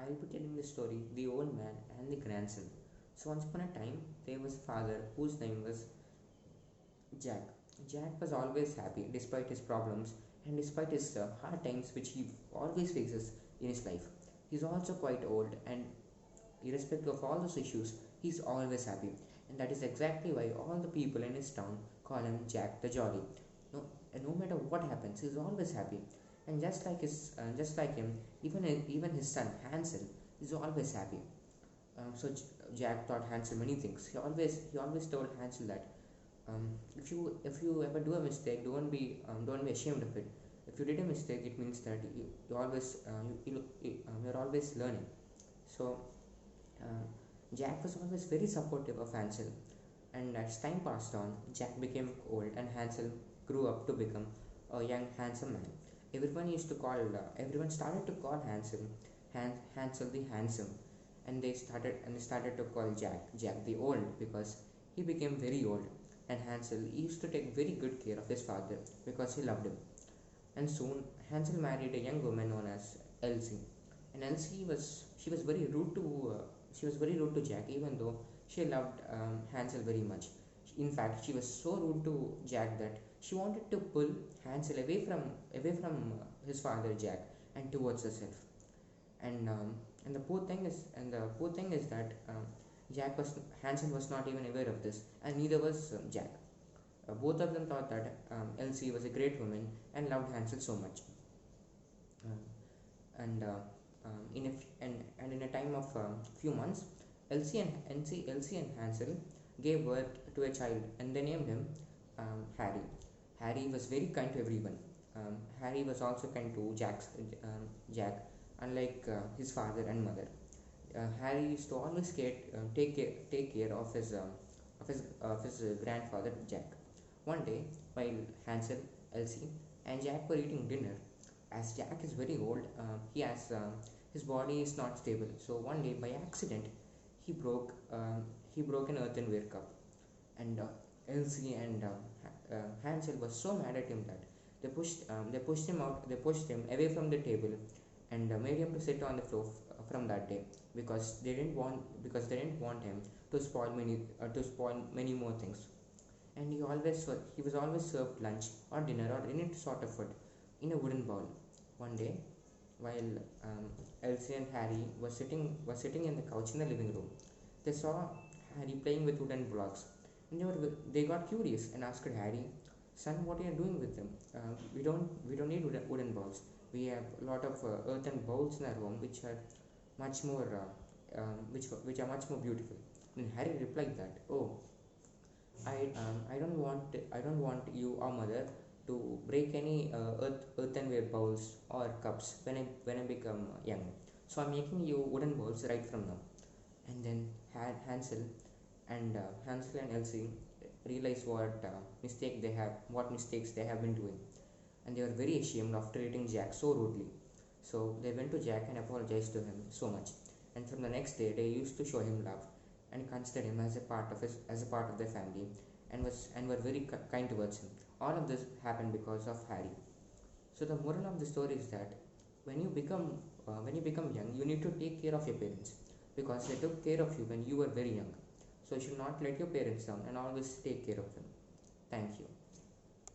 I will be telling the story The Old Man and the Grandson. So, once upon a time, there was a father whose name was Jack. Jack was always happy despite his problems and despite his hard times which he always faces in his life. He's also quite old, and irrespective of all those issues, he's always happy. And that is exactly why all the people in his town call him Jack the Jolly. No matter what happens, he's always happy. And just like him, even his son Hansel is always happy. Jack taught Hansel many things. He always told Hansel that if you ever do a mistake, don't be ashamed of it. If you did a mistake, it means that you're always learning. So uh, Jack was always very supportive of Hansel, and as time passed on, Jack became old, and Hansel grew up to become a young, handsome man. Everyone started to call Hansel the handsome, and they started to call Jack the old because he became very old. And Hansel used to take very good care of his father because he loved him. And soon Hansel married a young woman known as Elsie, and Elsie was very rude to Jack, even though she loved Hansel very much. In fact, she was so rude to Jack that she wanted to pull Hansel away from his father Jack and towards herself. And the poor thing is that Hansel was not even aware of this, and neither was Jack. Both of them thought that Elsie was a great woman and loved Hansel so much. Uh, and in a f- and in a time of few months, Elsie and Hansel gave birth to a child, and they named him Harry. Harry was very kind to everyone. Harry was also kind to Jack, unlike his father and mother. Harry used to always take care of his grandfather Jack. One day, while Hansel, Elsie, and Jack were eating dinner, as Jack is very old, his body is not stable. So one day, by accident, he broke he broke an earthenware cup, and Elsie and Hansel was so mad at him that they pushed him away from the table, and made him to sit on the floor from that day, because they didn't want him to spoil many more things. And he was always served lunch or dinner or any sort of food in a wooden bowl. One day, while Elsie and Harry were sitting in the couch in the living room, they saw Harry playing with wooden blocks, and they got curious and asked Harry, "Son, what are you doing with them? We don't need wooden bowls. We have a lot of earthen bowls in our home, which are much more beautiful." Then Harry replied that, "Oh, I don't want you or mother to break any earthenware bowls or cups when I become young. So I'm making you wooden bowls right from now." And then Hansel and Elsie realized what mistakes they have been doing, and they were very ashamed after treating Jack so rudely. So they went to Jack and apologized to him so much. And from the next day, they used to show him love and considered him as a part of their family, and were very kind towards him. All of this happened because of Harry. So the moral of the story is that when you become young, you need to take care of your parents because they took care of you when you were very young. So you should not let your parents down and always take care of them. Thank you.